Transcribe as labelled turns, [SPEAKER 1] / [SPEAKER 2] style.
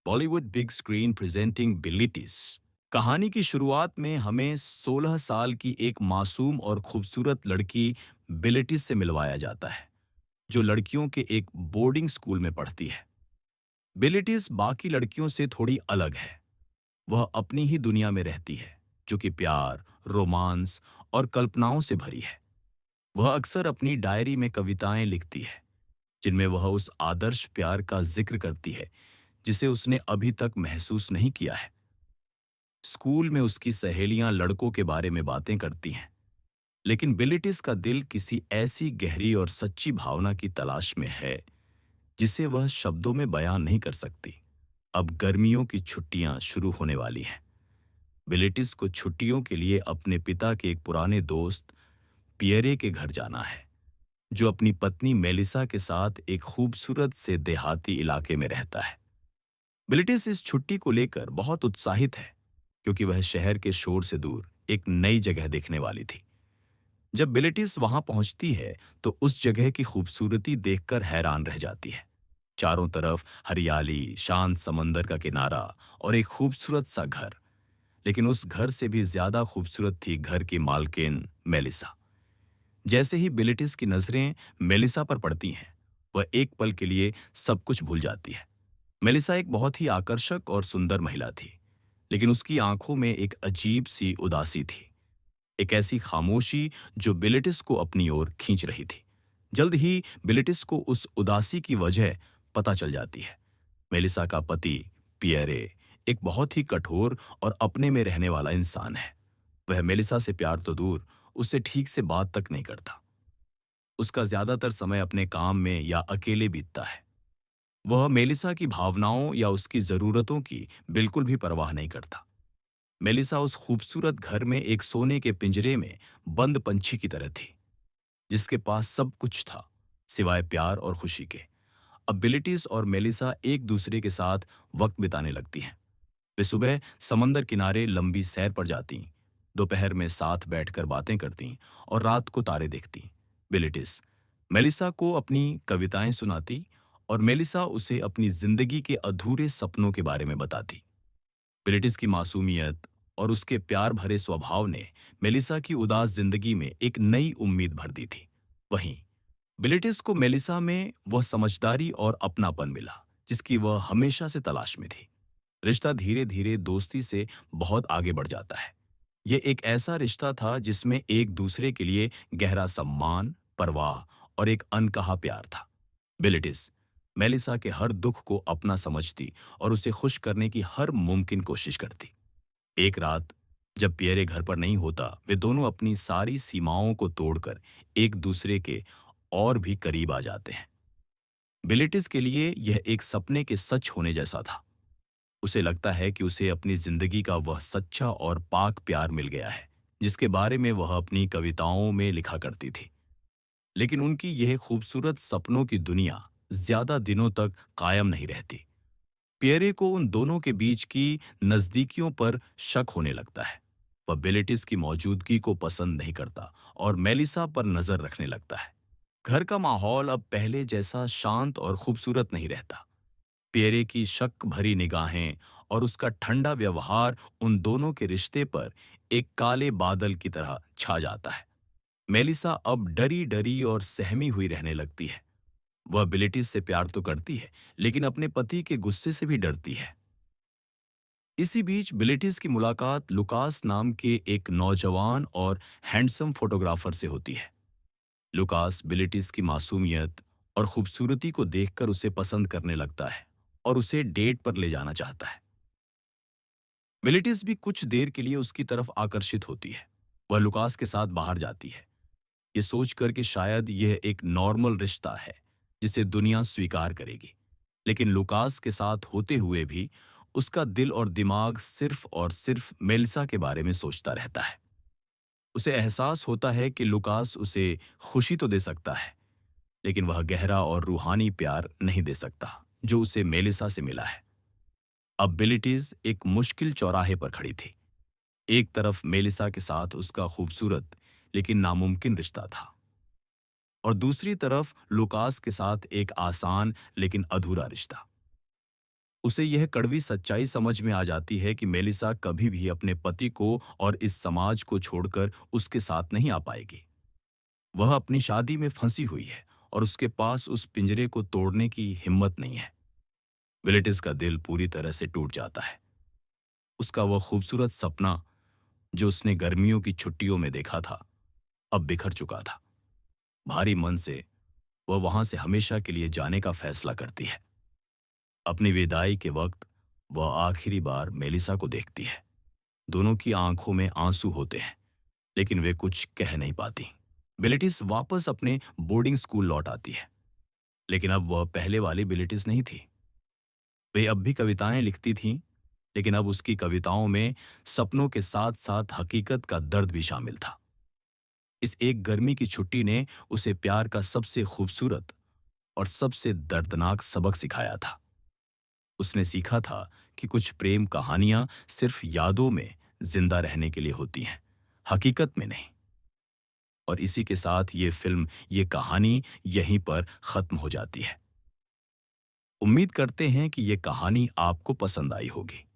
[SPEAKER 1] Bollywood big screen presenting Bilitis. कहानी की शुरुआत में हमें 16 साल की एक मासूम और खूबसूरत लड़की बिलिटिस से मिलवाया जाता है, जो लड़कियों के एक बोर्डिंग स्कूल में पढ़ती है। बिलिटिस बाकी लड़कियों से थोड़ी अलग है। वह अपनी ही दुनिया में रहती है, जो कि प्यार, रोमांस और कल्पनाओं से भरी है। वह अक्सर अपनी डायरी में कविताएं लिखती है, जिनमें वह उस आदर्श प्यार का जिक्र करती है जिसे उसने अभी तक महसूस नहीं किया है। स्कूल में उसकी सहेलियां लड़कों के बारे में बातें करती हैं, लेकिन बिलिटिस का दिल किसी ऐसी गहरी और सच्ची भावना की तलाश में है जिसे वह शब्दों में बयान नहीं कर सकती। अब गर्मियों की छुट्टियां शुरू होने वाली हैं। बिलिटिस को छुट्टियों के लिए अपने पिता के एक पुराने दोस्त पियरे के घर जाना है, जो अपनी पत्नी मेलिसा के साथ एक खूबसूरत से देहाती इलाके में रहता है। बिलिटिस इस छुट्टी को लेकर बहुत उत्साहित है, क्योंकि वह शहर के शोर से दूर एक नई जगह देखने वाली थी। जब बिलिटिस वहां पहुंचती है, तो उस जगह की खूबसूरती देखकर हैरान रह जाती है। चारों तरफ हरियाली, शांत समंदर का किनारा और एक खूबसूरत सा घर। लेकिन उस घर से भी ज्यादा खूबसूरत थी घर की मालकिन मेलिसा। जैसे ही बिलिटिस की नजरें मेलिसा पर पड़ती हैं, वह एक पल के लिए सब कुछ भूल जाती है। मेलिसा एक बहुत ही आकर्षक और सुंदर महिला थी, लेकिन उसकी आंखों में एक अजीब सी उदासी थी, एक ऐसी खामोशी जो बिलिटिस को अपनी ओर खींच रही थी। जल्द ही बिलिटिस को उस उदासी की वजह पता चल जाती है। मेलिसा का पति पियरे एक बहुत ही कठोर और अपने में रहने वाला इंसान है। वह मेलिसा से प्यार तो दूर, उससे ठीक से बात तक नहीं करता। उसका ज्यादातर समय अपने काम में या अकेले बीतता है। वह मेलिसा की भावनाओं या उसकी जरूरतों की बिल्कुल भी परवाह नहीं करता। मेलिसा उस खूबसूरत घर में एक सोने के पिंजरे में बंद पंछी की तरह थी, जिसके पास सब कुछ था सिवाय प्यार और खुशी के। अब बिलिटिस और मेलिसा एक दूसरे के साथ वक्त बिताने लगती हैं। वे सुबह समंदर किनारे लंबी सैर पर जाती, दोपहर में साथ बैठकर बातें करती और रात को तारे देखती। बिलिटिस मेलिसा को अपनी कविताएं सुनाती और मेलिसा उसे अपनी जिंदगी के अधूरे सपनों के बारे में बताती। बिलिटिस की मासूमियत और उसके प्यार भरे स्वभाव ने मेलिसा की उदास जिंदगी में एक नई उम्मीद भर दी थी। वहीं बिलिटिस को मेलिसा में वह समझदारी और अपनापन मिला, जिसकी वह हमेशा से तलाश में थी। रिश्ता धीरे धीरे दोस्ती से बहुत आगे बढ़ जाता है। यह एक ऐसा रिश्ता था जिसमें एक दूसरे के लिए गहरा सम्मान, परवाह और एक अनकहा प्यार था। बिलिटिस मेलिसा के हर दुख को अपना समझती और उसे खुश करने की हर मुमकिन कोशिश करती। एक रात जब पियरे घर पर नहीं होता, वे दोनों अपनी सारी सीमाओं को तोड़कर एक दूसरे के और भी करीब आ जाते हैं। बिलिटिस के लिए यह एक सपने के सच होने जैसा था। उसे लगता है कि उसे अपनी जिंदगी का वह सच्चा और पाक प्यार मिल गया है, जिसके बारे में वह अपनी कविताओं में लिखा करती थी। लेकिन उनकी यह खूबसूरत सपनों की दुनिया ज्यादा दिनों तक कायम नहीं रहती। पियरे को उन दोनों के बीच की नजदीकियों पर शक होने लगता है। वह बिलिटिस की मौजूदगी को पसंद नहीं करता और मेलिसा पर नजर रखने लगता है। घर का माहौल अब पहले जैसा शांत और खूबसूरत नहीं रहता। पियरे की शक भरी निगाहें और उसका ठंडा व्यवहार उन दोनों के रिश्ते पर एक काले बादल की तरह छा जाता है। मेलिसा अब डरी डरी और सहमी हुई रहने लगती है। वह बिलिटिस से प्यार तो करती है, लेकिन अपने पति के गुस्से से भी डरती है। इसी बीच बिलिटिस की मुलाकात लुकास नाम के एक नौजवान और हैंडसम फोटोग्राफर से होती है। लुकास बिलिटिस की मासूमियत और खूबसूरती को देखकर उसे पसंद करने लगता है और उसे डेट पर ले जाना चाहता है। बिलिटिस भी कुछ देर के लिए उसकी तरफ आकर्षित होती है। वह लुकास के साथ बाहर जाती है, ये सोचकर कि शायद यह एक नॉर्मल रिश्ता है जिसे दुनिया स्वीकार करेगी। लेकिन लुकास के साथ होते हुए भी उसका दिल और दिमाग सिर्फ और सिर्फ मेलिसा के बारे में सोचता रहता है। उसे एहसास होता है कि लुकास उसे खुशी तो दे सकता है, लेकिन वह गहरा और रूहानी प्यार नहीं दे सकता जो उसे मेलिसा से मिला है। अब बिलिटीज एक मुश्किल चौराहे पर खड़ी थी। एक तरफ मेलिसा के साथ उसका खूबसूरत लेकिन नामुमकिन रिश्ता था, और दूसरी तरफ लुकास के साथ एक आसान लेकिन अधूरा रिश्ता। उसे यह कड़वी सच्चाई समझ में आ जाती है कि मेलिसा कभी भी अपने पति को और इस समाज को छोड़कर उसके साथ नहीं आ पाएगी। वह अपनी शादी में फंसी हुई है और उसके पास उस पिंजरे को तोड़ने की हिम्मत नहीं है। विलेटिस का दिल पूरी तरह से टूट जाता है। उसका वह खूबसूरत सपना जो उसने गर्मियों की छुट्टियों में देखा था, अब बिखर चुका था। भारी मन से वह वहां से हमेशा के लिए जाने का फैसला करती है। अपनी विदाई के वक्त वह आखिरी बार मेलिसा को देखती है। दोनों की आंखों में आंसू होते हैं, लेकिन वे कुछ कह नहीं पाती। बिलिटिस वापस अपने बोर्डिंग स्कूल लौट आती है, लेकिन अब वह पहले वाली बिलिटिस नहीं थी। वे अब भी कविताएं लिखती थीं, लेकिन अब उसकी कविताओं में सपनों के साथ साथ हकीकत का दर्द भी शामिल था। इस एक गर्मी की छुट्टी ने उसे प्यार का सबसे खूबसूरत और सबसे दर्दनाक सबक सिखाया था। उसने सीखा था कि कुछ प्रेम कहानियां सिर्फ यादों में जिंदा रहने के लिए होती हैं, हकीकत में नहीं। और इसी के साथ ये फिल्म, ये कहानी यहीं पर खत्म हो जाती है। उम्मीद करते हैं कि ये कहानी आपको पसंद आई होगी।